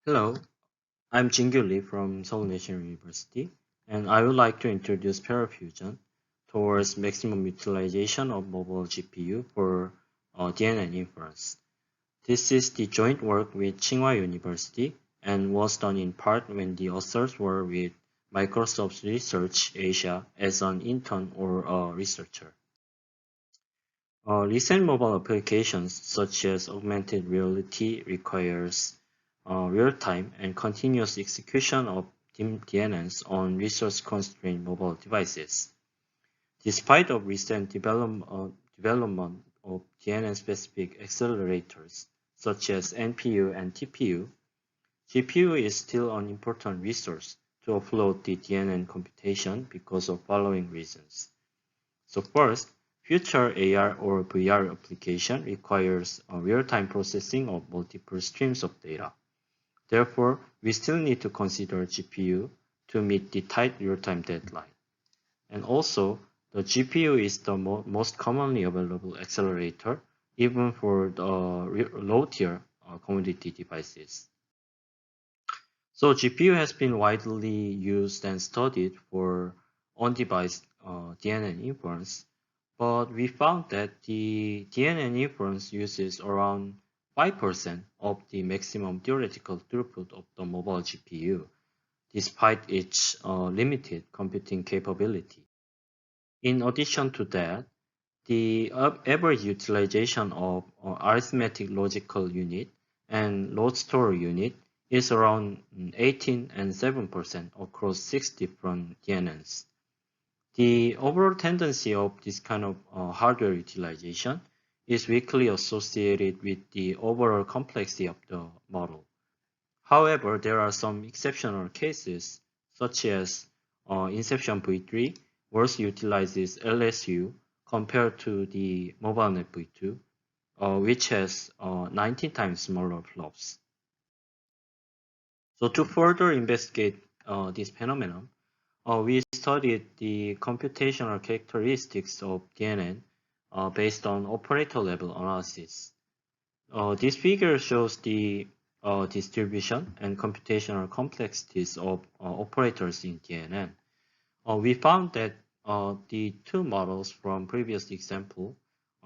Hello, I'm Jingyu Lee from Seoul National University, and I would like to introduce ParallelFusion towards maximum utilization of mobile GPU for DNN inference. This is the joint work with Tsinghua University and was done in part when the authors were with Microsoft Research Asia as an intern or a researcher. Recent mobile applications such as augmented reality requires real-time and continuous execution of DNNs on resource-constrained mobile devices. Despite of recent development of DNN-specific accelerators such as NPU and TPU, GPU is still an important resource to offload the DNN computation because of following reasons. So first, future AR or VR application requires real-time processing of multiple streams of data. Therefore, we still need to consider GPU to meet the tight real-time deadline. And also, the GPU is the most commonly available accelerator, even for the low-tier commodity devices. So GPU has been widely used and studied for on-device DNN inference, but we found that the DNN inference uses around 5% of the maximum theoretical throughput of the mobile GPU, despite its limited computing capability. In addition to that, the average utilization of arithmetic logical unit and load store unit is around 18 and 7% across 6 different DNNs. The overall tendency of this kind of hardware utilization is weakly associated with the overall complexity of the model. However, there are some exceptional cases, such as Inception V3, which utilizes LSU compared to the MobileNet V2, which has 19 times smaller flops. So to further investigate this phenomenon, we studied the computational characteristics of DNN based on operator level analysis. This figure shows the distribution and computational complexities of operators in DNN. We found that the two models from previous example,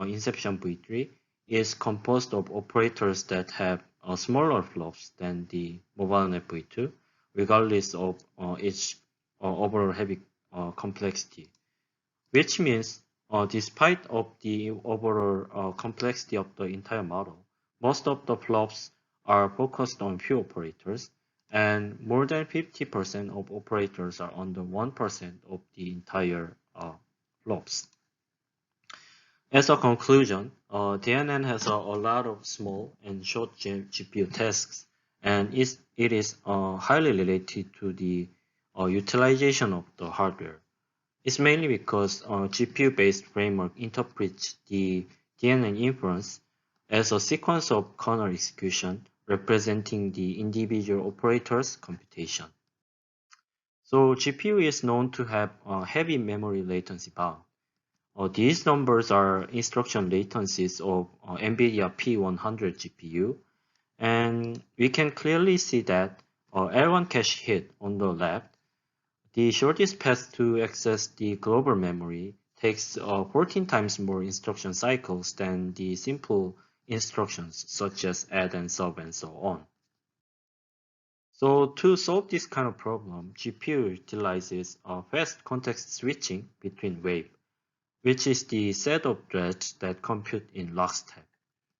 Inception V3, is composed of operators that have smaller flops than the MobileNet V2, regardless of its overall heavy complexity, which means despite of the overall complexity of the entire model, most of the flops are focused on few operators, and more than 50% of operators are under 1% of the entire flops. As a conclusion, DNN has a lot of small and short GPU tasks, and it is highly related to the utilization of the hardware. It's mainly because GPU-based framework interprets the DNN inference as a sequence of kernel execution representing the individual operators' computation. So GPU is known to have a heavy memory latency bound. These numbers are instruction latencies of NVIDIA P100 GPU, and we can clearly see that L1 cache hit on the left. The shortest path to access the global memory takes 14 times more instruction cycles than the simple instructions such as add and sub and so on. So to solve this kind of problem, GPU utilizes fast context switching between wave, which is the set of threads that compute in lockstep.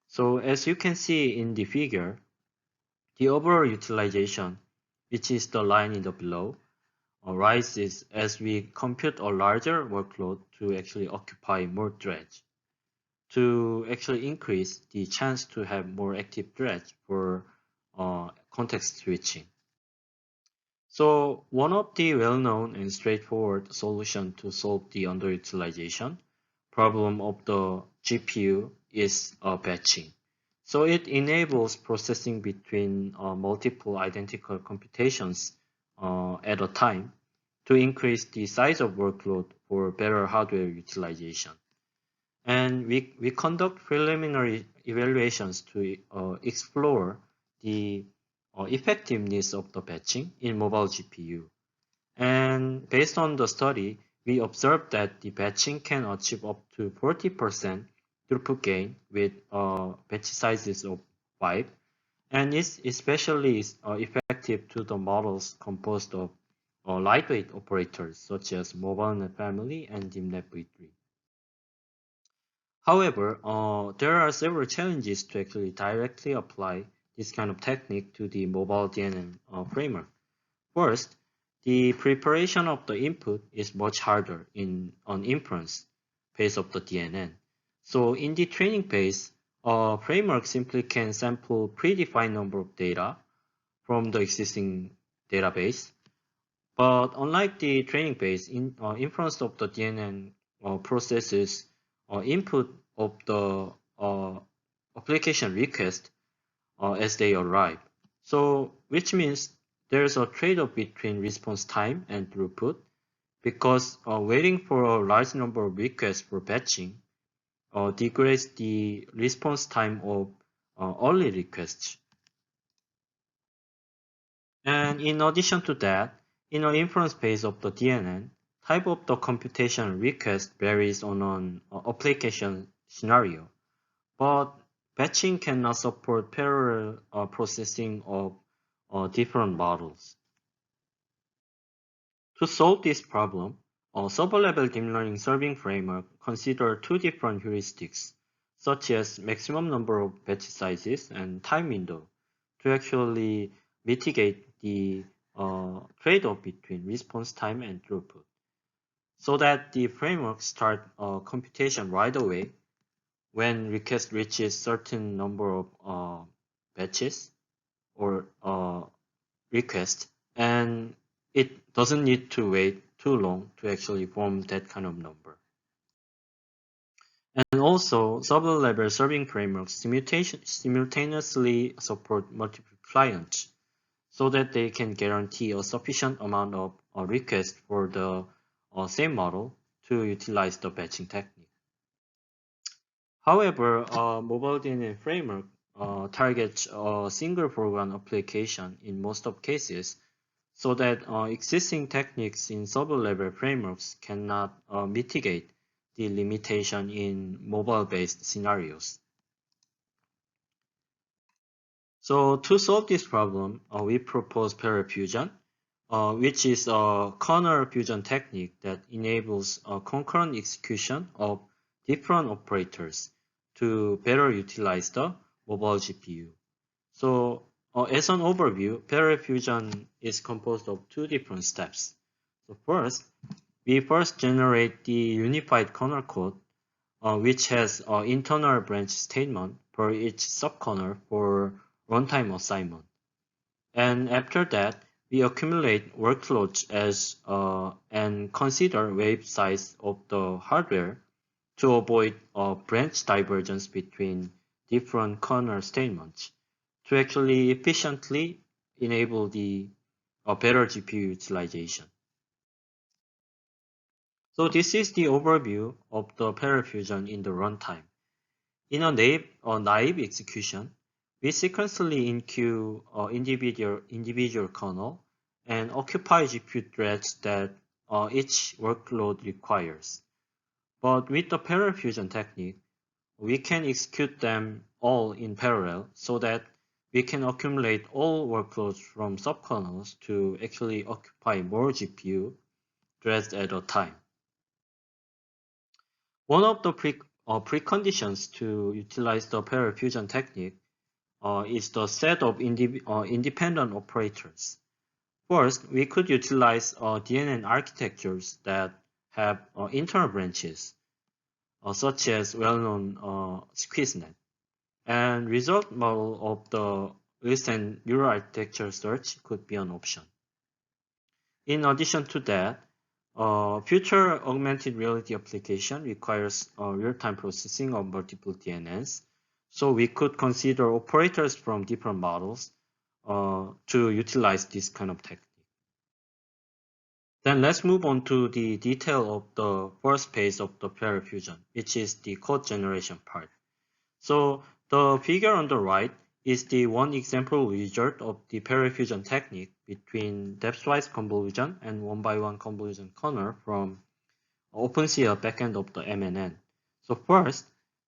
So as you can see in the figure, the overall utilization, which is the line in the below, rises as we compute a larger workload to actually occupy more threads, to actually increase the chance to have more active threads for context switching. So one of the well-known and straightforward solutions to solve the underutilization problem of the GPU is batching. So it enables processing between multiple identical computations at a time to increase the size of workload for better hardware utilization. And we conduct preliminary evaluations to explore the effectiveness of the batching in mobile GPU. And based on the study, we observed that the batching can achieve up to 40% throughput gain with batch sizes of 5, and is especially effective to the models composed of lightweight operators such as MobileNet family and DIMNet v3. However, there are several challenges to actually directly apply this kind of technique to the mobile DNN framework. First, the preparation of the input is much harder on inference phase of the DNN. So in the training phase, a framework simply can sample predefined number of data from the existing database. But unlike the training phase, inference of the DNN processes input of the application request as they arrive. So, which means there's a trade-off between response time and throughput, because waiting for a large number of requests for batching degrades the response time of early requests. And in addition to that, in the inference phase of the DNN, type of the computation request varies on an application scenario, but batching cannot support parallel processing of different models. To solve this problem, a server-level deep learning serving framework considers two different heuristics, such as maximum number of batch sizes and time window, to actually mitigate the trade-off between response time and throughput, so that the framework starts computation right away when request reaches certain number of batches or requests, and it doesn't need to wait too long to actually form that kind of number. And also, server-level serving frameworks simultaneously support multiple clients so that they can guarantee a sufficient amount of requests for the same model to utilize the batching technique. However, a mobile DNN framework targets a single program application in most of cases, so that existing techniques in server-level frameworks cannot mitigate the limitation in mobile-based scenarios. So to solve this problem, we propose ParallelFusion, which is a kernel fusion technique that enables concurrent execution of different operators to better utilize the mobile GPU. So as an overview, ParallelFusion is composed of two different steps. So first, we first generate the unified kernel code, which has an internal branch statement for each subkernel for runtime assignment. And after that, we accumulate workloads and consider wave size of the hardware to avoid branch divergence between different kernel statements, to actually efficiently enable the better GPU utilization. So this is the overview of the ParallelFusion in the runtime. In a naive execution, we sequentially enqueue individual kernel and occupy GPU threads that each workload requires. But with the ParallelFusion technique, we can execute them all in parallel so that we can accumulate all workloads from subkernels to actually occupy more GPU threads at a time. One of the preconditions to utilize the ParallelFusion technique is the set of independent operators. First, we could utilize DNN architectures that have internal branches, such as well-known SqueezeNet. And result model of the recent neural architecture search could be an option. In addition to that, future augmented reality application requires real-time processing of multiple DNNs. So we could consider operators from different models to utilize this kind of technique. Then let's move on to the detail of the first phase of the ParallelFusion, which is the code generation part. So the figure on the right is the one example result of the ParallelFusion technique between depth-wise convolution and one-by-one convolution kernel from OpenCL backend of the MNN. So first,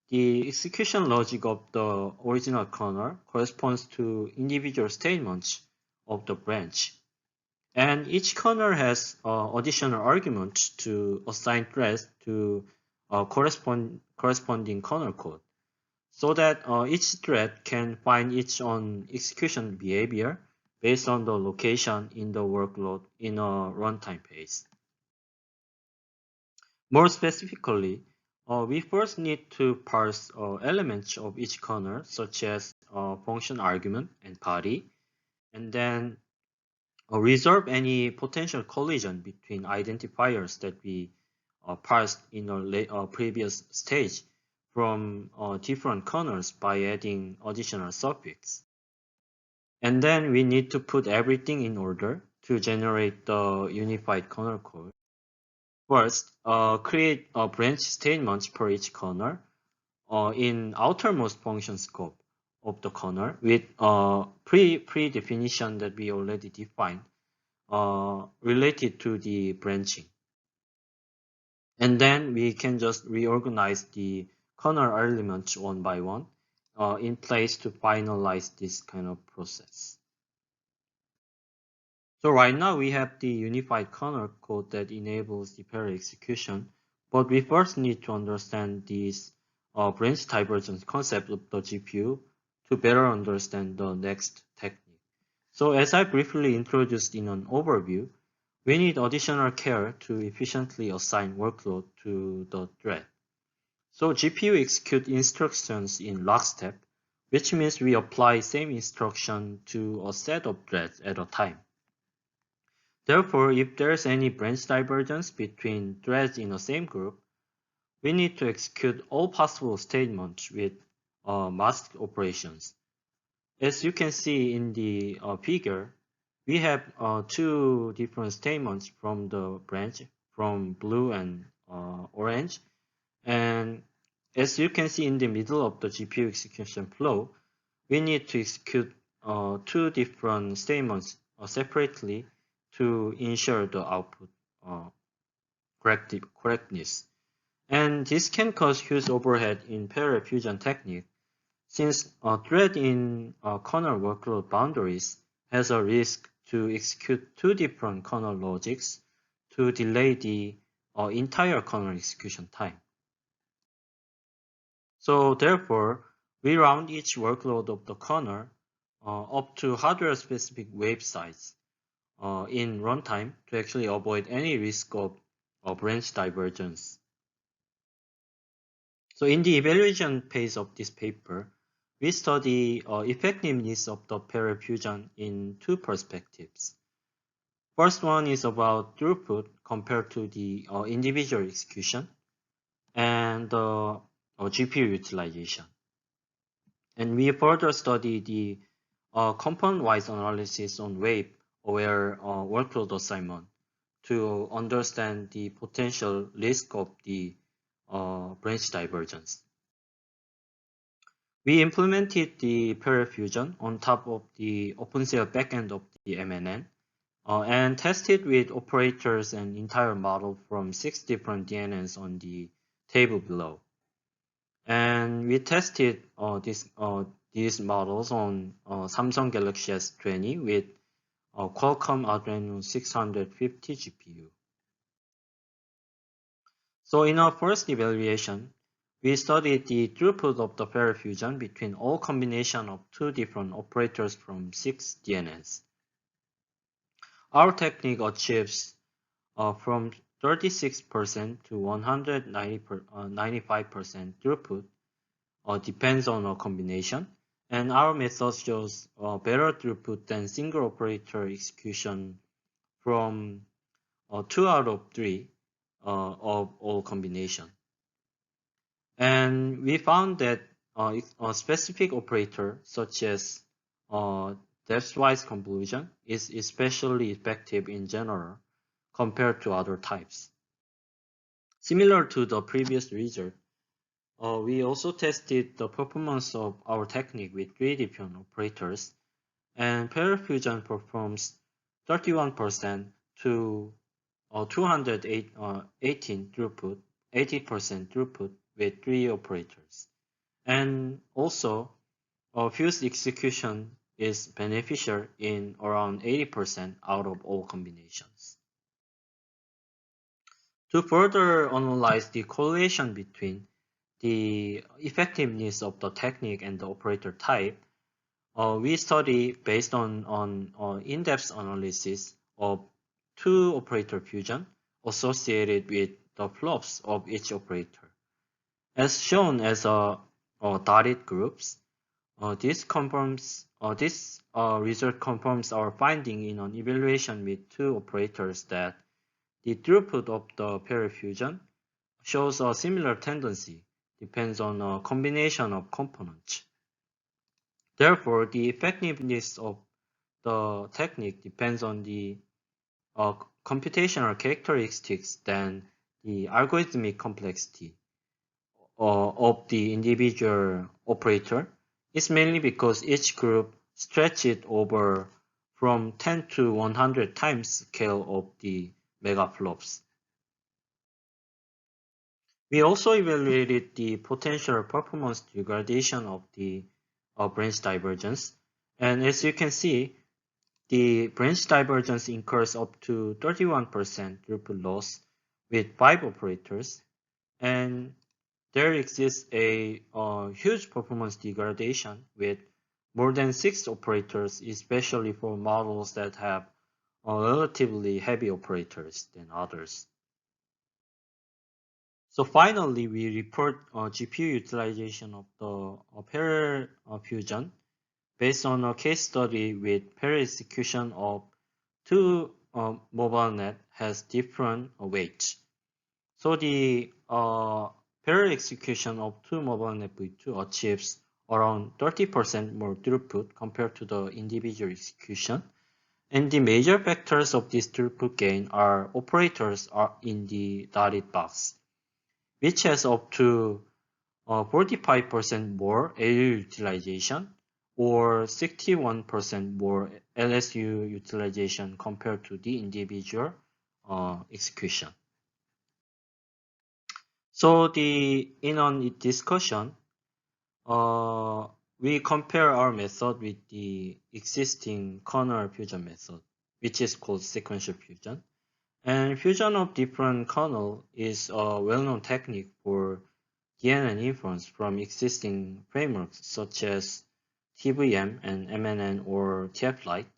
the execution logic of the original kernel corresponds to individual statements of the branch. And each kernel has additional arguments to assign threads to corresponding kernel code, so that each thread can find its own execution behavior based on the location in the workload in a runtime phase. More specifically, we first need to parse elements of each kernel, such as function argument and body, and then resolve any potential collision between identifiers that we parsed in a previous stage from different kernels by adding additional suffix. And then we need to put everything in order to generate the unified kernel code. First, create a branch statements per each kernel in outermost function scope of the kernel with pre-definition that we already defined related to the branching. And then we can just reorganize the kernel elements one by one in place to finalize this kind of process. So right now we have the unified kernel code that enables the parallel execution, but we first need to understand this branch divergence concept of the GPU to better understand the next technique. So as I briefly introduced in an overview, we need additional care to efficiently assign workload to the thread. So GPU execute instructions in lockstep, which means we apply same instruction to a set of threads at a time. Therefore, if there's any branch divergence between threads in the same group, we need to execute all possible statements with masked operations. As you can see in the figure, we have two different statements from the branch, from blue and orange. And as you can see in the middle of the GPU execution flow, we need to execute two different statements separately to ensure the output correctness. And this can cause huge overhead in ParallelFusion technique, since a thread in kernel workload boundaries has a risk to execute two different kernel logics to delay the entire kernel execution time. So therefore, we round each workload of the kernel up to hardware-specific wave size in runtime to actually avoid any risk of branch divergence. So in the evaluation phase of this paper, we study effectiveness of the ParallelFusion in two perspectives. First one is about throughput compared to the individual execution and GPU utilization. And we further study the component-wise analysis on wave-aware workload assignment to understand the potential risk of the branch divergence. We implemented the ParallelFusion on top of the OpenCL backend of the MNN and tested with operators and entire model from 6 different DNNs on the table below. And we tested these models on Samsung Galaxy S20 with Qualcomm Adreno 650 GPU. So in our first evaluation, we studied the throughput of the ParallelFusion between all combination of two different operators from 6 DNNs. Our technique achieves from 36% to 195% throughput, depends on a combination, and our method shows better throughput than single operator execution from 2 out of 3 of all combination. And we found that a specific operator such as depth-wise convolution is especially effective in general compared to other types. Similar to the previous result, We also tested the performance of our technique with 3 different operators, and ParallelFusion performs 31% to 218 throughput, 80% throughput with 3 operators. And also, fused execution is beneficial in around 80% out of all combinations. To further analyze the correlation between the effectiveness of the technique and the operator type, we study based on in-depth analysis of 2 operator fusion associated with the flops of each operator. As shown as dotted groups, this result confirms our finding in an evaluation with 2 operators that the throughput of the ParallelFusion shows a similar tendency, depends on a combination of components. Therefore, the effectiveness of the technique depends on the computational characteristics than the algorithmic complexity of the individual operator. It's mainly because each group stretches over from 10 to 100 times scale of the megaflops. We also evaluated the potential performance degradation of the branch divergence, and as you can see, the branch divergence incurs up to 31% throughput loss with 5 operators, and there exists a huge performance degradation with more than 6 operators, especially for models that have relatively heavy operators than others. So finally, we report GPU utilization of the ParallelFusion based on a case study with parallel execution of 2 mobile net has different weights. So the parallel execution of 2 mobile net V2 achieves around 30% more throughput compared to the individual execution. And the major factors of this throughput gain are operators are in the dotted box, which has up to 45% more AU utilization or 61% more LSU utilization compared to the individual execution. So in a discussion, we compare our method with the existing kernel fusion method, which is called sequential fusion. And fusion of different kernel is a well-known technique for DNN inference from existing frameworks such as TVM and MNN or TF-Lite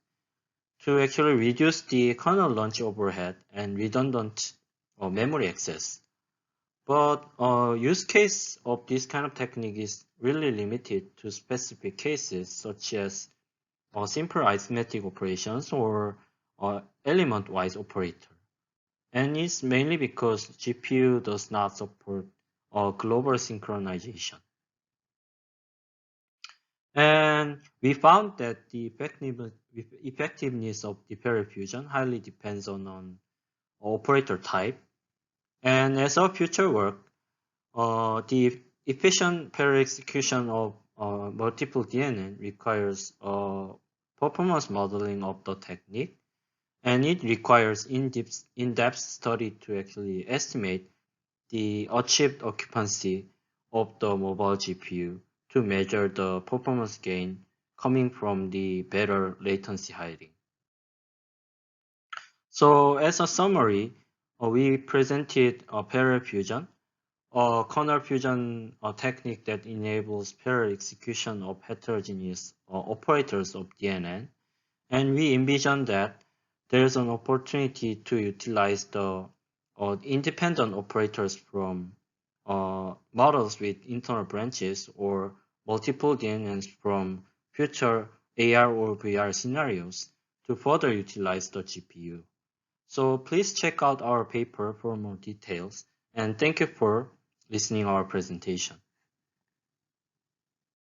to actually reduce the kernel launch overhead and redundant memory access. But use case of this kind of technique is really limited to specific cases such as simple arithmetic operations or element-wise operator. And it's mainly because GPU does not support global synchronization. And we found that the effectiveness of the ParallelFusion highly depends on operator type. And as our future work, the efficient parallel execution of multiple DNN requires performance modeling of the technique, and it requires in-depth study to actually estimate the achieved occupancy of the mobile GPU to measure the performance gain coming from the better latency hiding. So as a summary, we presented a ParallelFusion, a kernel fusion technique that enables parallel execution of heterogeneous operators of DNN, and we envision that there is an opportunity to utilize the independent operators from models with internal branches or multiple DNNs from future AR or VR scenarios to further utilize the GPU. So please check out our paper for more details, and thank you for listening to our presentation.